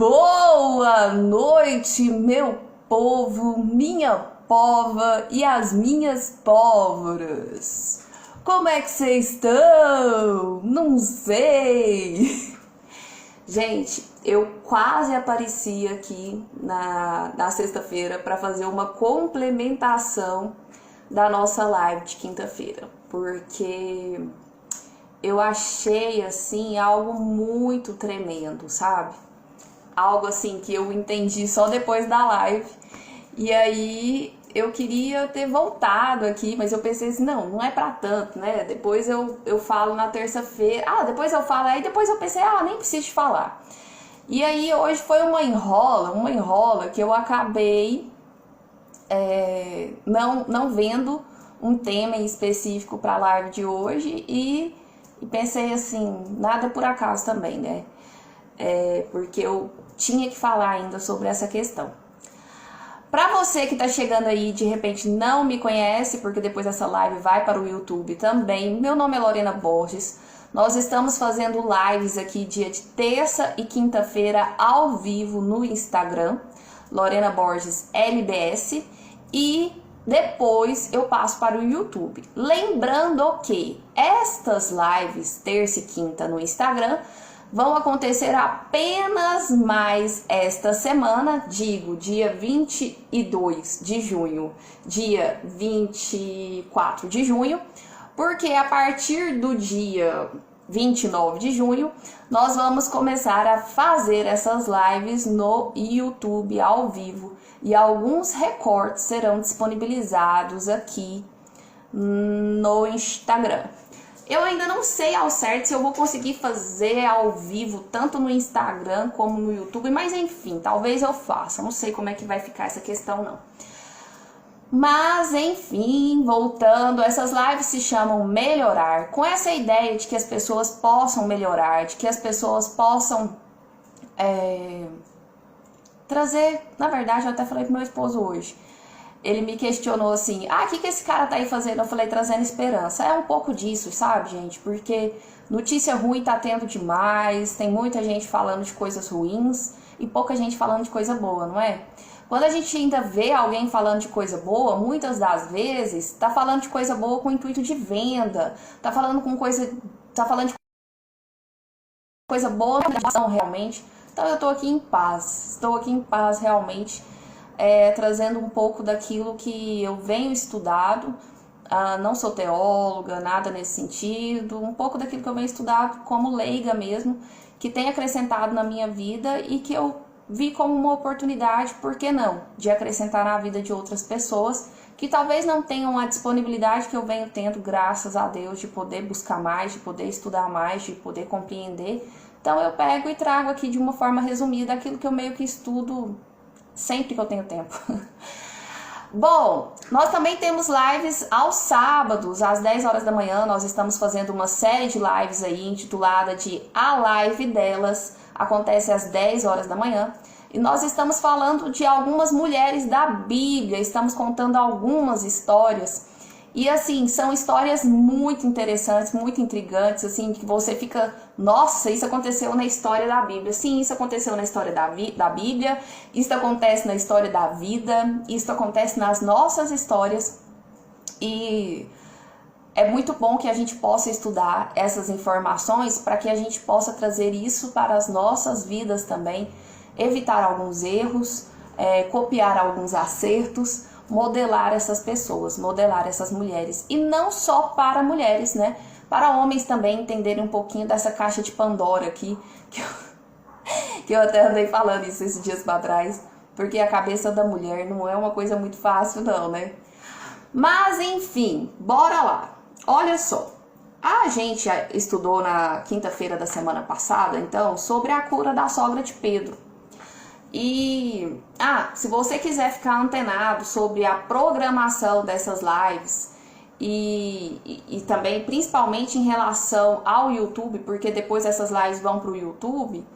Boa noite, meu povo, minha pova e as minhas póvoras. Como é que vocês estão? Não sei. Gente, eu quase apareci aqui na sexta-feira para fazer uma complementação da nossa live de quinta-feira, porque eu achei assim algo muito tremendo, sabe? Algo assim que eu entendi só depois da live. E aí eu queria ter voltado aqui, mas eu pensei assim, não é pra tanto, né? Depois eu falo na terça-feira. Depois eu falo, aí depois eu pensei, nem preciso de falar. E aí hoje foi uma enrola que eu acabei não vendo um tema em específico pra live de hoje e pensei assim, nada por acaso também, né? Porque eu tinha que falar ainda sobre essa questão. Para você que tá chegando aí e de repente não me conhece, porque depois essa live vai para o YouTube também, meu nome é Lorena Borges. Nós estamos fazendo lives aqui dia de terça e quinta-feira ao vivo no Instagram, Lorena Borges LBS, e depois eu passo para o YouTube. Lembrando que estas lives, terça e quinta no Instagram, vão acontecer apenas mais esta semana, digo, dia 22 de junho, dia 24 de junho, porque a partir do dia 29 de junho, nós vamos começar a fazer essas lives no YouTube ao vivo e alguns recortes serão disponibilizados aqui no Instagram. Eu ainda não sei ao certo se eu vou conseguir fazer ao vivo tanto no Instagram como no YouTube, mas enfim, talvez eu faça. Não sei como é que vai ficar essa questão não. Mas enfim, voltando, essas lives se chamam Melhorar, com essa ideia de que as pessoas possam melhorar, de que as pessoas possam trazer, na verdade eu até falei pro meu esposo hoje, ele me questionou assim, o que esse cara tá aí fazendo? Eu falei, trazendo esperança. É um pouco disso, sabe, gente? Porque notícia ruim tá tendo demais, tem muita gente falando de coisas ruins e pouca gente falando de coisa boa, não é? Quando a gente ainda vê alguém falando de coisa boa, muitas das vezes tá falando de coisa boa com intuito de venda, tá falando de coisa boa realmente. Então eu tô aqui em paz, realmente. Trazendo um pouco daquilo que eu venho estudado, não sou teóloga, nada nesse sentido, um pouco daquilo que eu venho estudado como leiga mesmo, que tem acrescentado na minha vida e que eu vi como uma oportunidade, por que não, de acrescentar na vida de outras pessoas que talvez não tenham a disponibilidade que eu venho tendo, graças a Deus, de poder buscar mais, de poder estudar mais, de poder compreender. Então eu pego e trago aqui de uma forma resumida aquilo que eu meio que estudo sempre que eu tenho tempo. Bom, nós também temos lives aos sábados, às 10 horas da manhã. Nós estamos fazendo uma série de lives aí, intitulada de A Live Delas. Acontece às 10 horas da manhã. E nós estamos falando de algumas mulheres da Bíblia. Estamos contando algumas histórias. E assim, são histórias muito interessantes, muito intrigantes, assim, que você fica, nossa, isso aconteceu na história da Bíblia. Sim, isso aconteceu na história da Bíblia, isso acontece na história da vida, isso acontece nas nossas histórias. E é muito bom que a gente possa estudar essas informações para que a gente possa trazer isso para as nossas vidas também, evitar alguns erros, copiar alguns acertos, modelar essas pessoas, modelar essas mulheres. E não só para mulheres, né? Para homens também entenderem um pouquinho dessa caixa de Pandora aqui, que eu até andei falando isso esses dias para trás, porque a cabeça da mulher não é uma coisa muito fácil não, né? Mas enfim, bora lá. Olha só, a gente estudou na quinta-feira da semana passada, então, sobre a cura da sogra de Pedro. E, se você quiser ficar antenado sobre a programação dessas lives e também principalmente em relação ao YouTube, porque depois essas lives vão para o YouTube,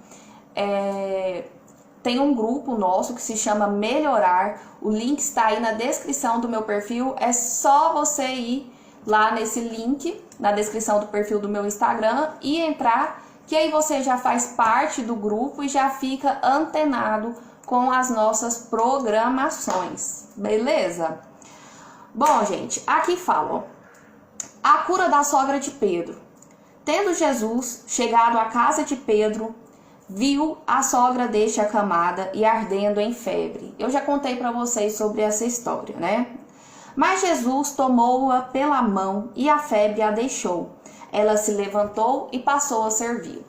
tem um grupo nosso que se chama Melhorar, o link está aí na descrição do meu perfil, é só você ir lá nesse link, na descrição do perfil do meu Instagram e entrar que aí você já faz parte do grupo e já fica antenado com as nossas programações, beleza? Bom, gente, aqui fala, a cura da sogra de Pedro. Tendo Jesus chegado à casa de Pedro, viu a sogra deste acamada e ardendo em febre. Eu já contei para vocês sobre essa história, né? Mas Jesus tomou-a pela mão e a febre a deixou. Ela se levantou e passou a servir.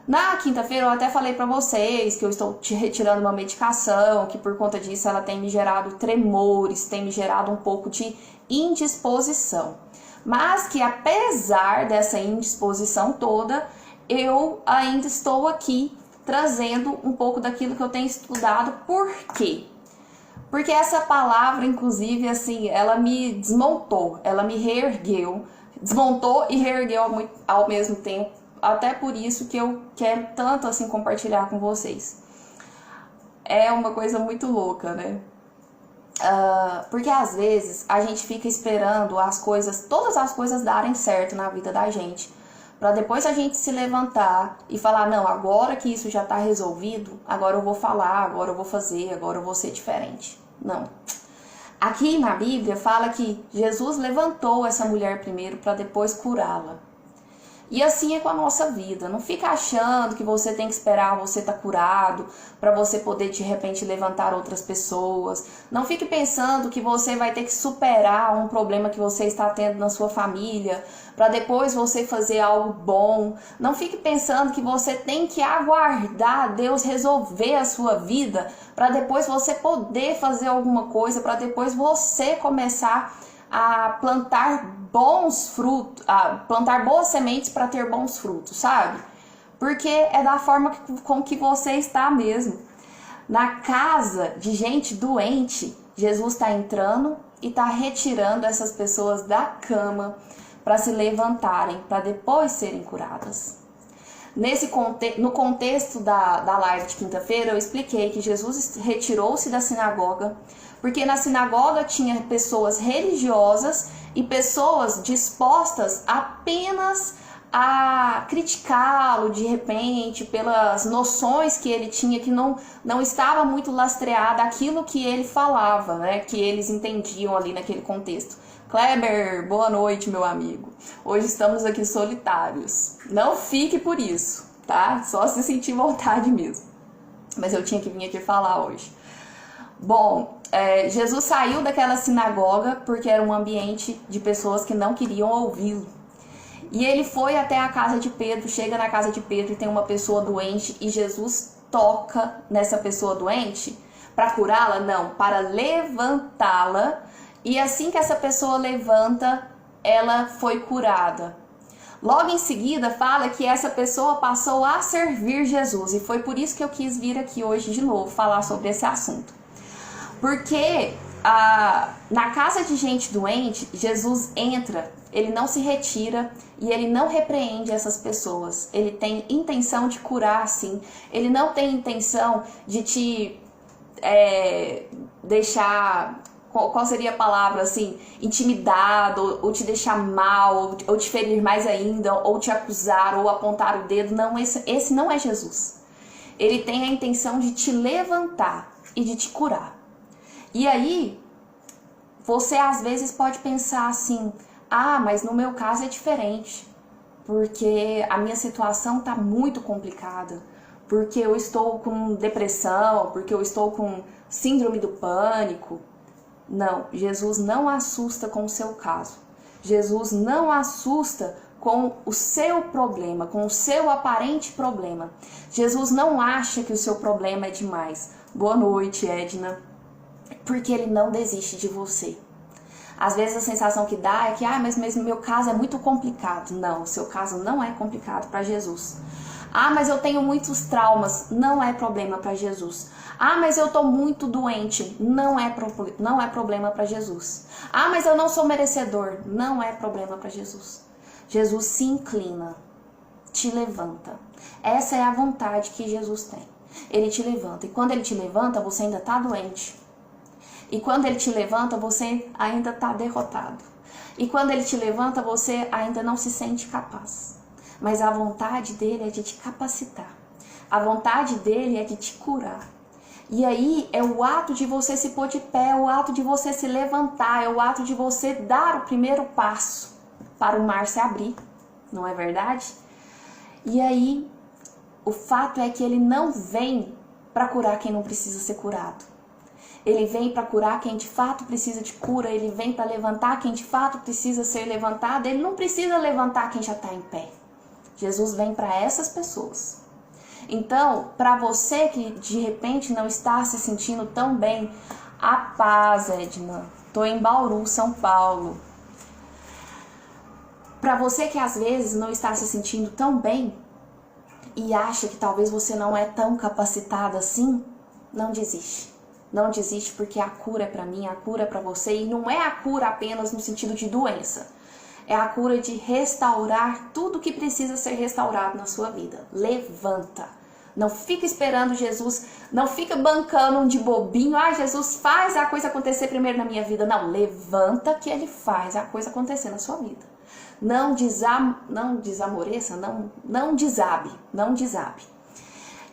Na quinta-feira eu até falei para vocês que eu estou te retirando uma medicação, que por conta disso ela tem me gerado tremores, tem me gerado um pouco de indisposição. Mas que apesar dessa indisposição toda, eu ainda estou aqui trazendo um pouco daquilo que eu tenho estudado. Por quê? Porque essa palavra, inclusive, assim, ela me desmontou, ela me reergueu, desmontou e reergueu ao mesmo tempo. Até por isso que eu quero tanto assim compartilhar com vocês. É uma coisa muito louca, né? Porque às vezes a gente fica esperando as coisas, todas as coisas darem certo na vida da gente, para depois a gente se levantar e falar, não, agora que isso já está resolvido, agora eu vou falar, agora eu vou fazer, agora eu vou ser diferente. Não. Aqui na Bíblia fala que Jesus levantou essa mulher primeiro para depois curá-la. E assim é com a nossa vida. Não fica achando que você tem que esperar você estar curado para você poder de repente levantar outras pessoas. Não fique pensando que você vai ter que superar um problema que você está tendo na sua família para depois você fazer algo bom. Não fique pensando que você tem que aguardar Deus resolver a sua vida para depois você poder fazer alguma coisa, para depois você começar a plantar bons frutos, a plantar boas sementes para ter bons frutos, sabe? Porque é da forma com que você está mesmo. Na casa de gente doente, Jesus está entrando e está retirando essas pessoas da cama para se levantarem, para depois serem curadas. No contexto da live de quinta-feira, eu expliquei que Jesus retirou-se da sinagoga, porque na sinagoga tinha pessoas religiosas e pessoas dispostas apenas a criticá-lo de repente pelas noções que ele tinha, que não estava muito lastreada aquilo que ele falava, né, que eles entendiam ali naquele contexto. Kleber, boa noite, meu amigo. Hoje estamos aqui solitários. Não fique por isso, tá? Só se sentir vontade mesmo. Mas eu tinha que vir aqui falar hoje. Bom, Jesus saiu daquela sinagoga porque era um ambiente de pessoas que não queriam ouvi-lo. E ele foi até a casa de Pedro, chega na casa de Pedro e tem uma pessoa doente e Jesus toca nessa pessoa doente para curá-la? Não, para levantá-la. E assim que essa pessoa levanta, ela foi curada. Logo em seguida fala que essa pessoa passou a servir Jesus. E foi por isso que eu quis vir aqui hoje de novo falar sobre esse assunto. Porque na casa de gente doente, Jesus entra, ele não se retira e ele não repreende essas pessoas. Ele tem intenção de curar, sim. Ele não tem intenção de te deixar... Qual seria a palavra, assim, intimidado, ou te deixar mal, ou te ferir mais ainda, ou te acusar, ou apontar o dedo. Não, esse não é Jesus. Ele tem a intenção de te levantar e de te curar. E aí, você às vezes pode pensar assim, mas no meu caso é diferente, porque a minha situação está muito complicada, porque eu estou com depressão, porque eu estou com síndrome do pânico. Não, Jesus não assusta com o seu caso. Jesus não assusta com o seu problema, com o seu aparente problema. Jesus não acha que o seu problema é demais. Boa noite, Edna. Porque ele não desiste de você. Às vezes a sensação que dá é que, mas meu caso é muito complicado. Não, o seu caso não é complicado para Jesus. Mas eu tenho muitos traumas. Não é problema para Jesus. Mas eu tô muito doente. Não é problema para Jesus. Mas eu não sou merecedor. Não é problema para Jesus. Jesus se inclina, te levanta. Essa é a vontade que Jesus tem. Ele te levanta. E quando ele te levanta, você ainda tá doente. E quando ele te levanta, você ainda tá derrotado. E quando ele te levanta, você ainda não se sente capaz. mas a vontade dele é de te capacitar. A vontade dele é de te curar. E aí é o ato de você se pôr de pé, é o ato de você se levantar, é o ato de você dar o primeiro passo para o mar se abrir, não é verdade? E aí o fato é que ele não vem para curar quem não precisa ser curado. Ele vem para curar quem de fato precisa de cura, ele vem para levantar quem de fato precisa ser levantado, ele não precisa levantar quem já está em pé. Jesus vem para essas pessoas. Então, para você que de repente não está se sentindo tão bem, a paz, Edna. Estou em Bauru, São Paulo. Para você que às vezes não está se sentindo tão bem e acha que talvez você não é tão capacitada assim, não desiste. Não desiste, porque a cura é para mim, a cura é para você. E não é a cura apenas no sentido de doença. É a cura de restaurar tudo que precisa ser restaurado na sua vida. Levanta. Não fica esperando Jesus, não fica bancando de bobinho. Ah, Jesus faz a coisa acontecer primeiro na minha vida. Não, levanta que ele faz a coisa acontecer na sua vida. Não desamoreça, não desabe.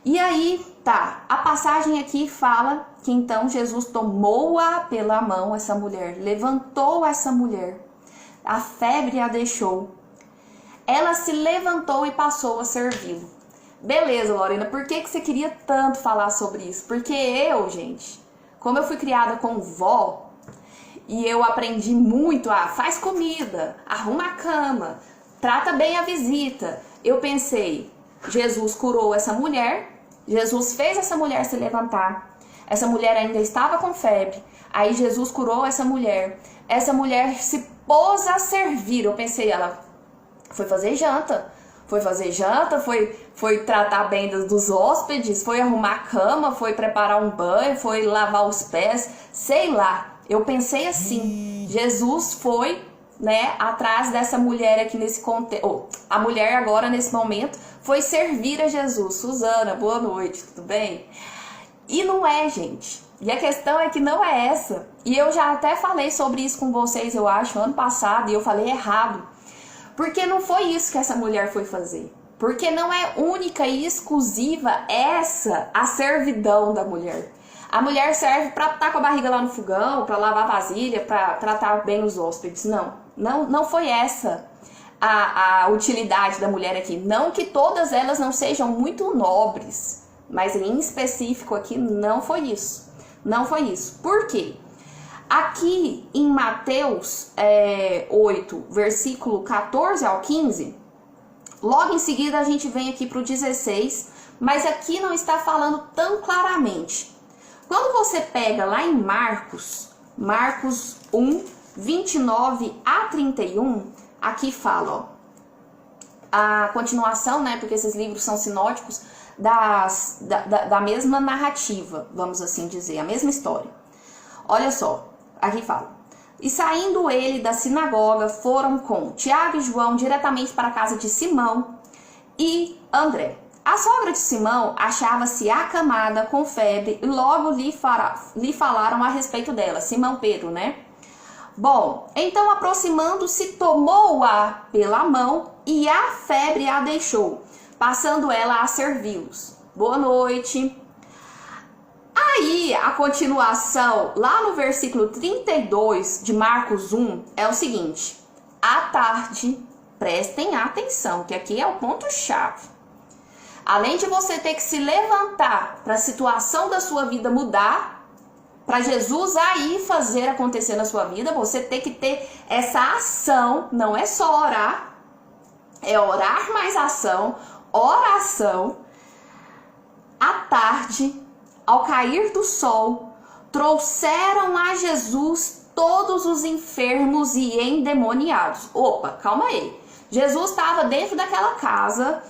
E aí, tá, a passagem aqui fala que então Jesus tomou-a pela mão, essa mulher, levantou essa mulher, a febre a deixou, ela se levantou e passou a servi-lo. Beleza, Lorena, por que você queria tanto falar sobre isso? Porque eu, gente, como eu fui criada com vó, e eu aprendi muito faz comida, arruma a cama, trata bem a visita, eu pensei, Jesus curou essa mulher, Jesus fez essa mulher se levantar, essa mulher ainda estava com febre, aí Jesus curou essa mulher se pôs a servir, eu pensei, ela foi fazer janta, foi tratar bem dos hóspedes, foi arrumar a cama, foi preparar um banho, foi lavar os pés, sei lá, eu pensei assim, Jesus foi, né, atrás dessa mulher aqui nesse contexto, a mulher agora nesse momento foi servir a Jesus. Suzana, boa noite, tudo bem? E não é, gente. E a questão é que não é essa. E eu já até falei sobre isso com vocês, eu acho, ano passado, e eu falei errado. Porque não foi isso que essa mulher foi fazer. Porque não é única e exclusiva essa a servidão da mulher. A mulher serve para estar com a barriga lá no fogão, para lavar vasilha, para tratar bem os hóspedes. Não foi essa a utilidade da mulher aqui. Não que todas elas não sejam muito nobres, mas em específico aqui não foi isso. Não foi isso. Por quê? Aqui em Mateus 8, versículo 14 ao 15, logo em seguida a gente vem aqui para o 16, mas aqui não está falando tão claramente. Quando você pega lá em Marcos 1, 29 a 31, aqui fala, ó, a continuação, né, porque esses livros são sinóticos, da mesma narrativa, vamos assim dizer, a mesma história. Olha só, aqui fala, e saindo ele da sinagoga, foram com Tiago e João diretamente para a casa de Simão e André. A sogra de Simão achava-se acamada com febre e logo lhe falaram a respeito dela, Simão Pedro, né? Bom, então aproximando-se, tomou-a pela mão e a febre a deixou, passando ela a servi-los. Boa noite. Aí, a continuação, lá no versículo 32 de Marcos 1, é o seguinte. À tarde, prestem atenção, que aqui é o ponto-chave. Além de você ter que se levantar para a situação da sua vida mudar, para Jesus aí fazer acontecer na sua vida, você tem que ter essa ação, não é só orar, é orar mais ação, oração. À tarde, ao cair do sol, trouxeram a Jesus todos os enfermos e endemoniados. Opa, calma aí. Jesus estava dentro daquela casa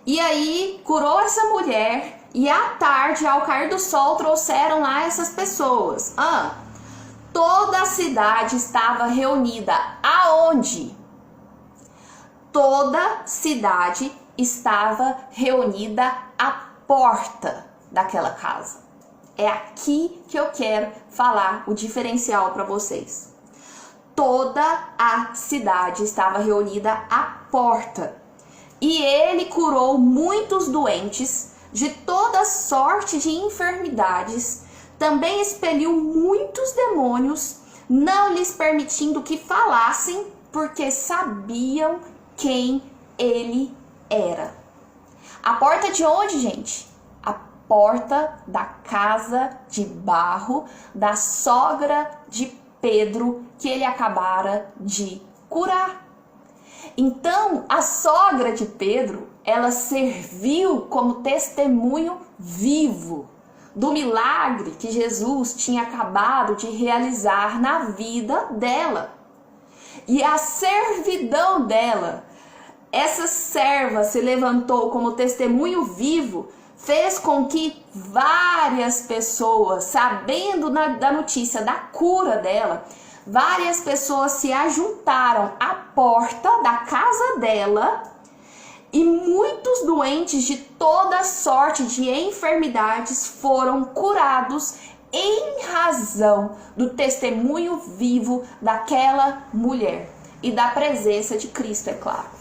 e aí curou essa mulher e à tarde, ao cair do sol, trouxeram lá essas pessoas. Toda a cidade estava reunida. Aonde? Toda cidade estava reunida à porta daquela casa. É aqui que eu quero falar o diferencial para vocês. Toda a cidade estava reunida à porta. E ele curou muitos doentes de toda sorte de enfermidades, também expeliu muitos demônios, não lhes permitindo que falassem, porque sabiam quem ele era. A porta de onde, gente? A porta da casa de barro da sogra de Pedro, que ele acabara de curar. Então, a sogra de Pedro, ela serviu como testemunho vivo do milagre que Jesus tinha acabado de realizar na vida dela. E a servidão dela, essa serva se levantou como testemunho vivo, fez com que várias pessoas, sabendo da notícia da cura dela, várias pessoas se ajuntaram à porta da casa dela e muitos doentes de toda sorte de enfermidades foram curados em razão do testemunho vivo daquela mulher e da presença de Cristo, é claro.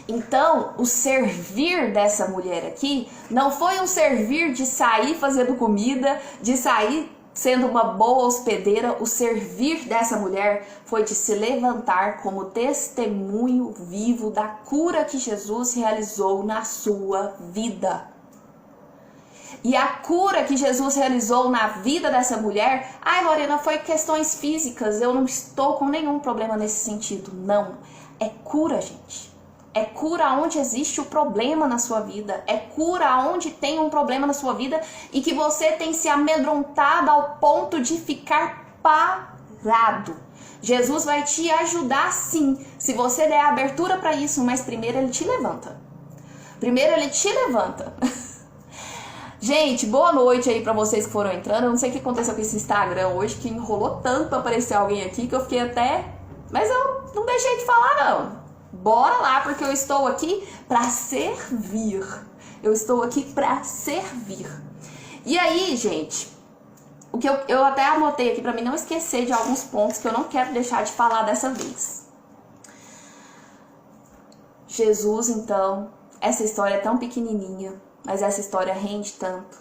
Então, o servir dessa mulher aqui não foi um servir de sair fazendo comida, de sair sendo uma boa hospedeira. O servir dessa mulher foi de se levantar como testemunho vivo da cura que Jesus realizou na sua vida. E a cura que Jesus realizou na vida dessa mulher, ai Lorena, foi questões físicas, eu não estou com nenhum problema nesse sentido. Não, é cura, gente. É cura onde existe o problema na sua vida. É cura onde tem um problema na sua vida e que você tem se amedrontado ao ponto de ficar parado. Jesus vai te ajudar sim, se você der abertura para isso, mas primeiro ele te levanta. Primeiro ele te levanta. Gente, boa noite aí pra vocês que foram entrando. Eu não sei o que aconteceu com esse Instagram hoje, que enrolou tanto pra aparecer alguém aqui, que eu fiquei até... Mas eu não deixei de falar, não. Bora lá, porque eu estou aqui pra servir. Eu estou aqui pra servir. E aí, gente, o que eu até anotei aqui pra mim não esquecer de alguns pontos que eu não quero deixar de falar dessa vez. Jesus, então, essa história é tão pequenininha, mas essa história rende tanto.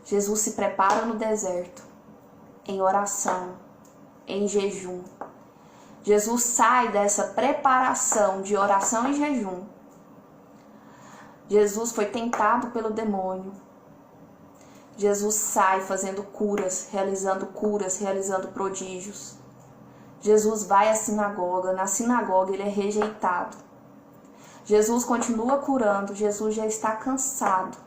Jesus se prepara no deserto, em oração, em jejum. Jesus sai dessa preparação de oração e jejum. Jesus foi tentado pelo demônio. Jesus sai fazendo curas, realizando prodígios. Jesus vai à sinagoga, na sinagoga ele é rejeitado. Jesus continua curando, Jesus já está cansado.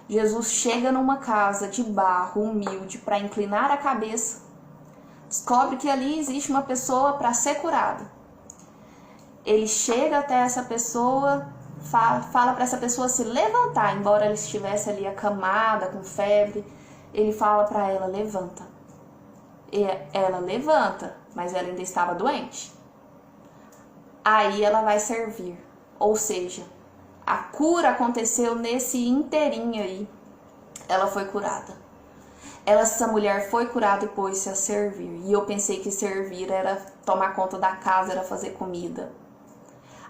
Jesus chega numa casa de barro, humilde, para inclinar a cabeça. Descobre que ali existe uma pessoa para ser curada. Ele chega até essa pessoa, fala para essa pessoa se levantar, embora ela estivesse ali acamada, com febre. Ele fala para ela, levanta. E ela levanta, mas ela ainda estava doente. Aí ela vai servir. Ou seja, a cura aconteceu nesse inteirinho aí. Ela foi curada. Essa mulher foi curada e pôs-se a servir. E eu pensei que servir era tomar conta da casa, era fazer comida.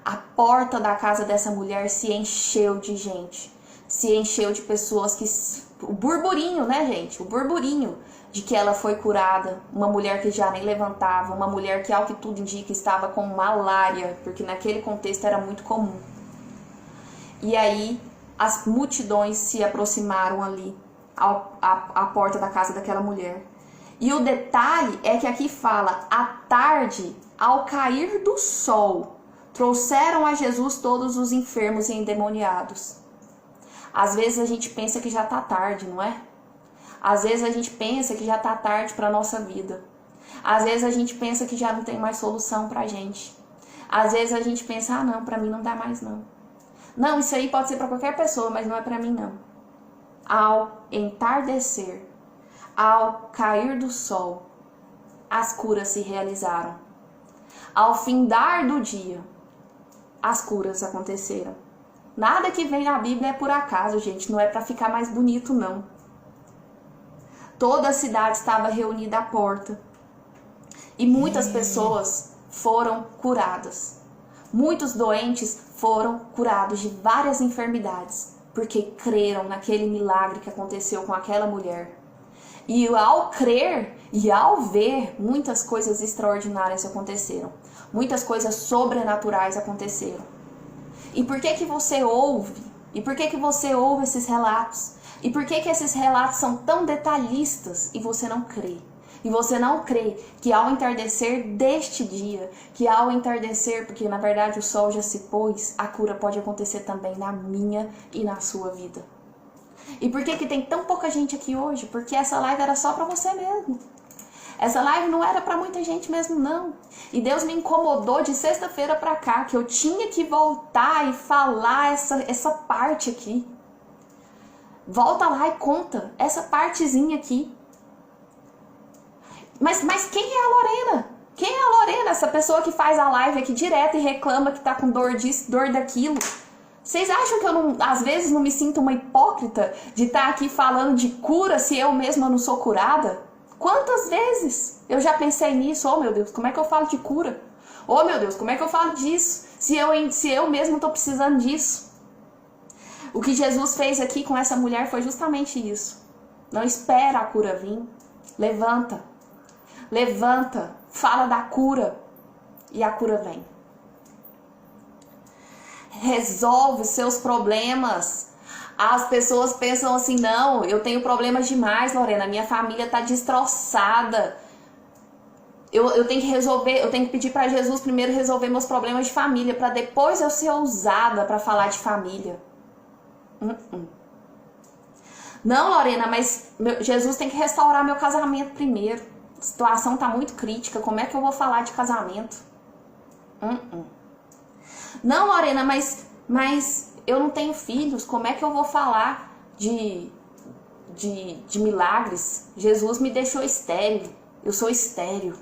A porta da casa dessa mulher se encheu de gente. Se encheu de pessoas que... O burburinho, né, gente? O burburinho de que ela foi curada. Uma mulher que já nem levantava. Uma mulher que, ao que tudo indica, estava com malária. Porque naquele contexto era muito comum. E aí, as multidões se aproximaram ali. A porta da casa daquela mulher. E o detalhe é que aqui fala, à tarde, ao cair do sol, trouxeram a Jesus todos os enfermos e endemoniados. Às vezes a gente pensa que já tá tarde, não é? Às vezes a gente pensa que já tá tarde para nossa vida. Às vezes a gente pensa que já não tem mais solução pra gente. Às vezes a gente pensa, ah não, pra mim não dá mais não. Não, isso aí pode ser pra qualquer pessoa, mas não é pra mim não. Ao entardecer, ao cair do sol, as curas se realizaram. Ao findar do dia, as curas aconteceram. Nada que vem na Bíblia é por acaso, gente. Não é para ficar mais bonito, não. Toda a cidade estava reunida à porta. E muitas pessoas foram curadas. Muitos doentes foram curados de várias enfermidades, porque creram naquele milagre que aconteceu com aquela mulher. E ao crer e ao ver, muitas coisas extraordinárias aconteceram. Muitas coisas sobrenaturais aconteceram. E por que você ouve? E por que você ouve esses relatos? E por que esses relatos são tão detalhistas e você não crê? E você não crê que ao entardecer deste dia, que ao entardecer, porque na verdade o sol já se pôs, a cura pode acontecer também na minha e na sua vida. E por que tem tão pouca gente aqui hoje? Porque essa live era só pra você mesmo. Essa live não era pra muita gente mesmo, não. E Deus me incomodou de sexta-feira pra cá, que eu tinha que voltar e falar essa parte aqui. Volta lá e conta essa partezinha aqui. Mas quem é a Lorena? Quem é a Lorena? Essa pessoa que faz a live aqui direto e reclama que tá com dor disso, dor daquilo. Vocês acham que eu não, às vezes não me sinto uma hipócrita de estar aqui falando de cura se eu mesma não sou curada? Quantas vezes eu já pensei nisso? Oh meu Deus, como é que eu falo de cura? Oh meu Deus, como é que eu falo disso? Se eu mesma estou precisando disso. O que Jesus fez aqui com essa mulher foi justamente isso. Não espera a cura vir. Levanta. Levanta. Fala da cura. E a cura vem. Resolve seus problemas. As pessoas pensam assim, não, eu tenho problemas demais, Lorena, minha família tá destroçada. Eu tenho que resolver, eu tenho que pedir para Jesus primeiro resolver meus problemas de família, para depois eu ser ousada para falar de família. Não, Lorena, mas Jesus tem que restaurar meu casamento primeiro. A situação tá muito crítica, como é que eu vou falar de casamento? Não, Lorena, mas eu não tenho filhos, como é que eu vou falar de milagres? Jesus me deixou estéril, eu sou estéril.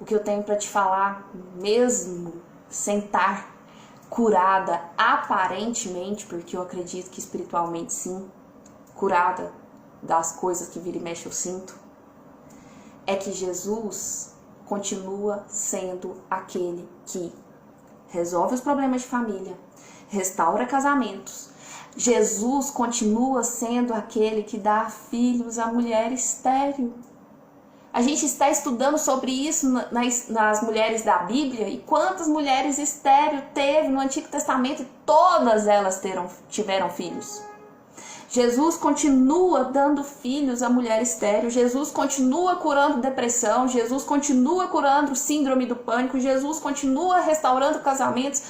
O que eu tenho para te falar, mesmo sem estar curada aparentemente, porque eu acredito que espiritualmente sim, curada das coisas que vira e mexe eu sinto, é que Jesus continua sendo aquele que resolve os problemas de família, restaura casamentos. Jesus continua sendo aquele que dá filhos à mulher estéril. A gente está estudando sobre isso nas mulheres da Bíblia, e quantas mulheres estéreis teve no Antigo Testamento, e todas elas tiveram filhos. Jesus continua dando filhos à mulher estéril, Jesus continua curando depressão, Jesus continua curando síndrome do pânico, Jesus continua restaurando casamentos,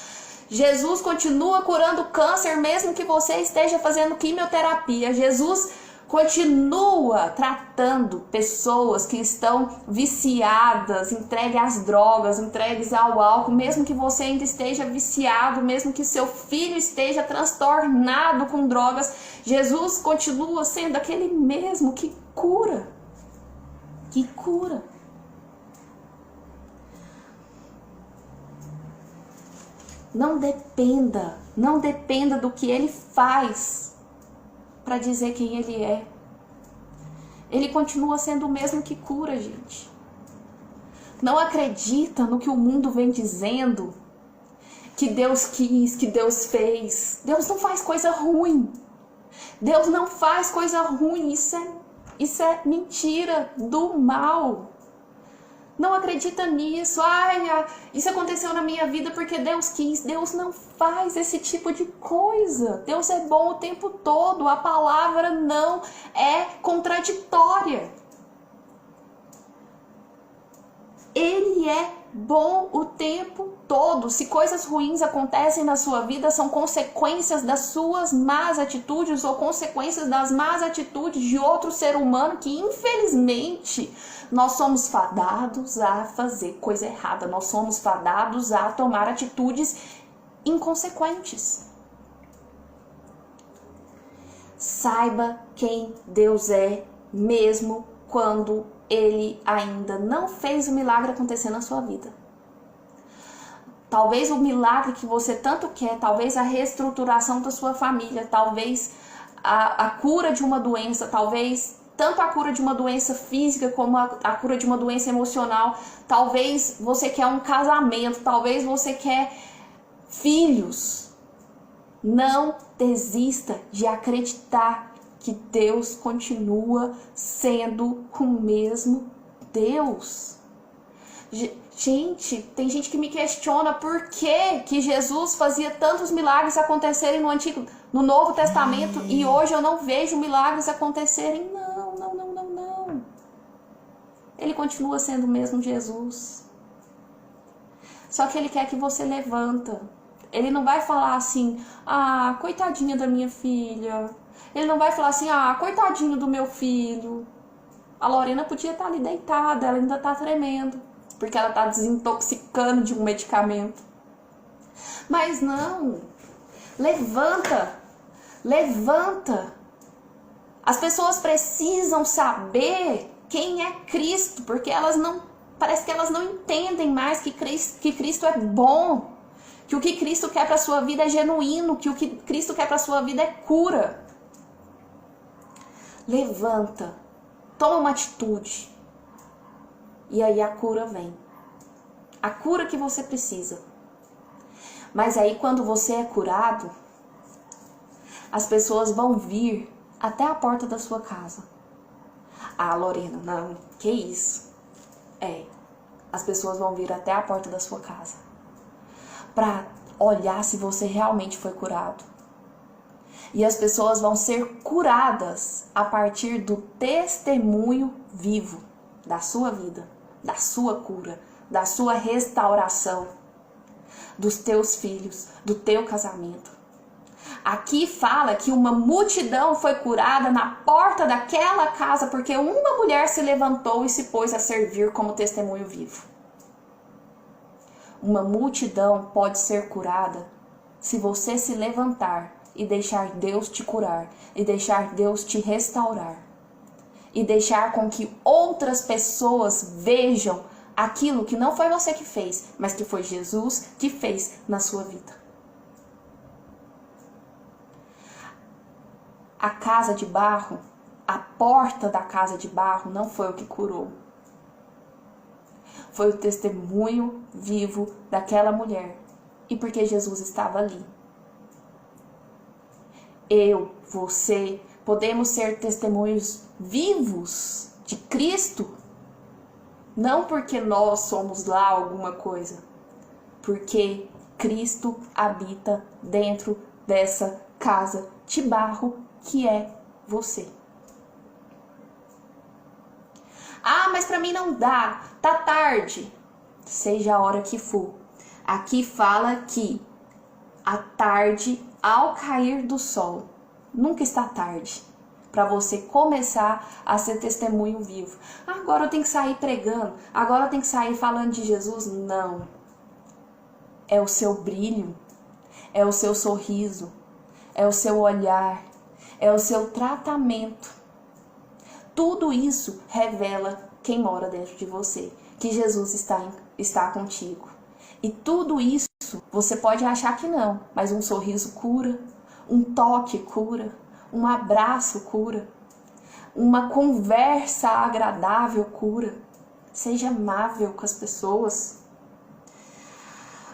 Jesus continua curando câncer mesmo que você esteja fazendo quimioterapia, Jesus continua tratando pessoas que estão viciadas, entregues às drogas, entregues ao álcool, mesmo que você ainda esteja viciado, mesmo que seu filho esteja transtornado com drogas, Jesus continua sendo aquele mesmo que cura. Que cura. Não dependa do que ele faz para dizer quem ele é. Ele continua sendo o mesmo que cura, gente. Não acredita no que o mundo vem dizendo, que Deus quis, que Deus fez. Deus não faz coisa ruim. Deus não faz coisa ruim. Isso é mentira do mal. Não acredita nisso. Isso aconteceu na minha vida porque Deus quis. Deus não faz esse tipo de coisa. Deus é bom o tempo todo. A palavra não é contraditória. Ele é bom o tempo todo. Se coisas ruins acontecem na sua vida, são consequências das suas más atitudes ou consequências das más atitudes de outro ser humano que, infelizmente, nós somos fadados a fazer coisa errada. Nós somos fadados a tomar atitudes inconsequentes. Saiba quem Deus é, mesmo quando Ele ainda não fez o milagre acontecer na sua vida. Talvez o milagre que você tanto quer, talvez a reestruturação da sua família, talvez a cura de uma doença, talvez tanto a cura de uma doença física como a cura de uma doença emocional. Talvez você quer um casamento, talvez você quer filhos. Não desista de acreditar que Deus continua sendo o mesmo Deus. Gente, tem gente que me questiona por que Jesus fazia tantos milagres acontecerem no Novo Testamento e hoje eu não vejo milagres acontecerem. Não. Ele continua sendo o mesmo Jesus. Só que ele quer que você levanta. Ele não vai falar assim, coitadinha da minha filha. Ele não vai falar assim, coitadinho do meu filho. A Lorena podia estar ali deitada, ela ainda está tremendo, porque ela está desintoxicando de um medicamento. Mas não, levanta. As pessoas precisam saber quem é Cristo, porque parece que elas não entendem mais que Cristo é bom, que o que Cristo quer para a sua vida é genuíno, que o que Cristo quer para a sua vida é cura. Levanta, toma uma atitude, e aí a cura vem. A cura que você precisa. Mas aí quando você é curado, as pessoas vão vir até a porta da sua casa. Lorena, não, que isso? As pessoas vão vir até a porta da sua casa para olhar se você realmente foi curado. E as pessoas vão ser curadas a partir do testemunho vivo da sua vida, da sua cura, da sua restauração, dos teus filhos, do teu casamento. Aqui fala que uma multidão foi curada na porta daquela casa porque uma mulher se levantou e se pôs a servir como testemunho vivo. Uma multidão pode ser curada se você se levantar e deixar Deus te curar, e deixar Deus te restaurar, e deixar com que outras pessoas vejam aquilo que não foi você que fez, mas que foi Jesus que fez na sua vida. A casa de barro, a porta da casa de barro não foi o que curou. Foi o testemunho vivo daquela mulher. E porque Jesus estava ali. Eu, você, podemos ser testemunhos vivos de Cristo. Não porque nós somos lá alguma coisa. Porque Cristo habita dentro dessa casa de barro que é você. Mas para mim não dá, tá tarde. Seja a hora que for. Aqui fala que a tarde, ao cair do sol, nunca está tarde para você começar a ser testemunho vivo. Agora eu tenho que sair pregando, agora eu tenho que sair falando de Jesus. Não. É o seu brilho, é o seu sorriso, é o seu olhar, é o seu tratamento. Tudo isso revela quem mora dentro de você, que Jesus está contigo. E tudo isso você pode achar que não, mas um sorriso cura, um toque cura, um abraço cura, uma conversa agradável cura. Seja amável com as pessoas.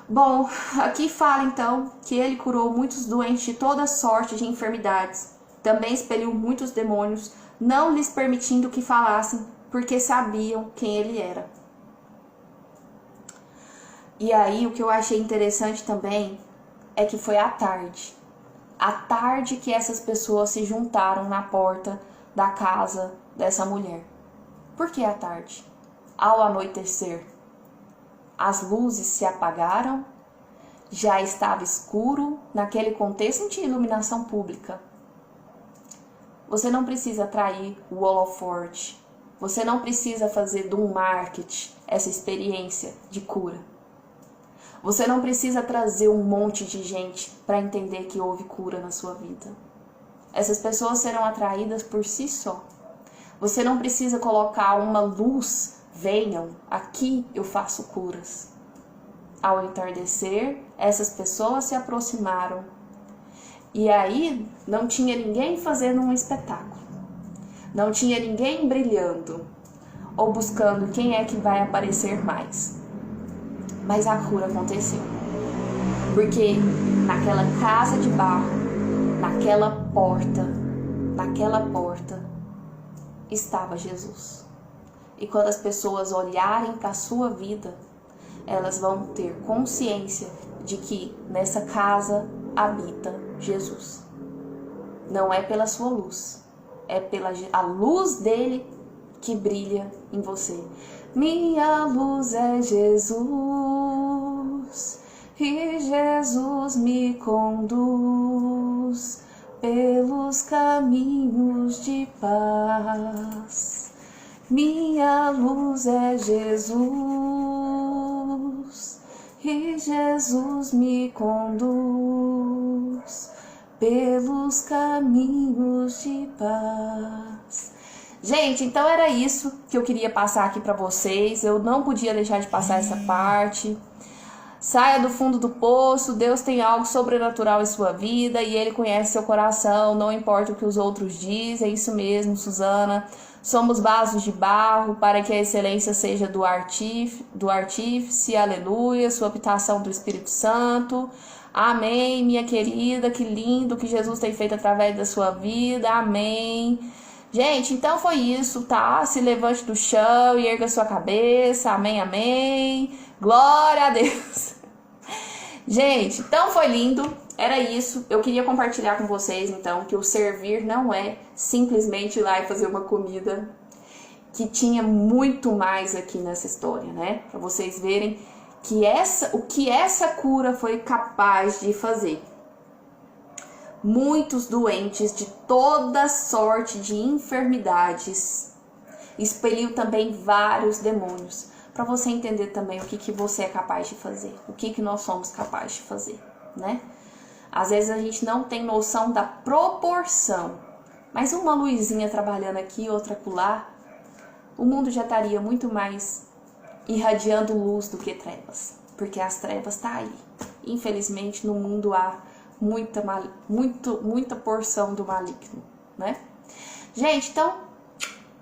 Bom, aqui fala então que ele curou muitos doentes de toda sorte de enfermidades. Também expeliu muitos demônios, não lhes permitindo que falassem, porque sabiam quem ele era. E aí o que eu achei interessante também é que foi à tarde. À tarde que essas pessoas se juntaram na porta da casa dessa mulher. Por que à tarde? Ao anoitecer, as luzes se apagaram, já estava escuro, naquele contexto não tinha iluminação pública. Você não precisa atrair o holofote, você não precisa fazer do marketing essa experiência de cura. Você não precisa trazer um monte de gente para entender que houve cura na sua vida. Essas pessoas serão atraídas por si só. Você não precisa colocar uma luz, venham, aqui eu faço curas. Ao entardecer, essas pessoas se aproximaram. E aí não tinha ninguém fazendo um espetáculo. Não tinha ninguém brilhando ou buscando quem é que vai aparecer mais. Mas a cura aconteceu. Porque naquela casa de barro, naquela porta, estava Jesus. E quando as pessoas olharem para a sua vida, elas vão ter consciência de que nessa casa habita Jesus. Não é pela sua luz, é pela a luz dele que brilha em você. Minha luz é Jesus, e Jesus me conduz pelos caminhos de paz. Minha luz é Jesus, e Jesus me conduz pelos caminhos de paz. Gente, então era isso que eu queria passar aqui para vocês. Eu não podia deixar de passar essa parte. Saia do fundo do poço, Deus tem algo sobrenatural em sua vida e Ele conhece seu coração, não importa o que os outros dizem. É isso mesmo, Suzana. Somos vasos de barro para que a excelência seja do artífice, aleluia, sua habitação do Espírito Santo. Amém, minha querida, que lindo que Jesus tem feito através da sua vida, amém. Gente, então foi isso, tá? Se levante do chão e erga sua cabeça, amém, amém. Glória a Deus. Gente, então foi lindo, era isso. Eu queria compartilhar com vocês, então, que o servir não é simplesmente ir lá e fazer uma comida, que tinha muito mais aqui nessa história, né? Pra vocês verem que o que essa cura foi capaz de fazer. Muitos doentes de toda sorte de enfermidades, expeliu também vários demônios, para você entender também o que você é capaz de fazer, o que nós somos capazes de fazer, né? Às vezes a gente não tem noção da proporção, mas uma luzinha trabalhando aqui, outra acolá, o mundo já estaria muito mais irradiando luz do que trevas, porque as trevas tá aí. Infelizmente no mundo há muita porção do maligno, né? Gente, então,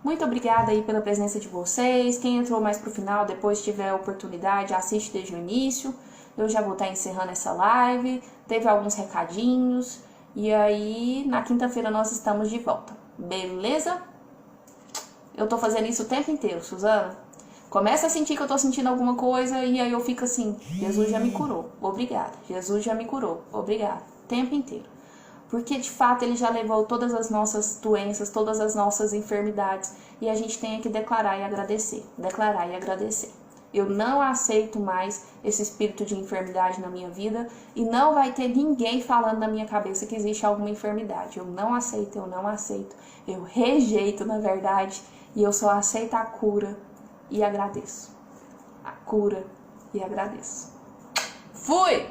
muito obrigada aí pela presença de vocês. Quem entrou mais pro final, depois tiver a oportunidade, assiste desde o início. Eu já vou estar encerrando essa live. Teve alguns recadinhos. E aí, na quinta-feira nós estamos de volta. Beleza? Eu tô fazendo isso o tempo inteiro, Suzana. Começa a sentir que eu tô sentindo alguma coisa e aí eu fico assim, Jesus já me curou, obrigada. Jesus já me curou, obrigada. O tempo inteiro. Porque de fato Ele já levou todas as nossas doenças, todas as nossas enfermidades. E a gente tem que declarar e agradecer. Declarar e agradecer. Eu não aceito mais esse espírito de enfermidade na minha vida. E não vai ter ninguém falando na minha cabeça que existe alguma enfermidade. Eu não aceito, eu não aceito. Eu rejeito, na verdade. E eu só aceito a cura e agradeço. A cura e agradeço. Fui!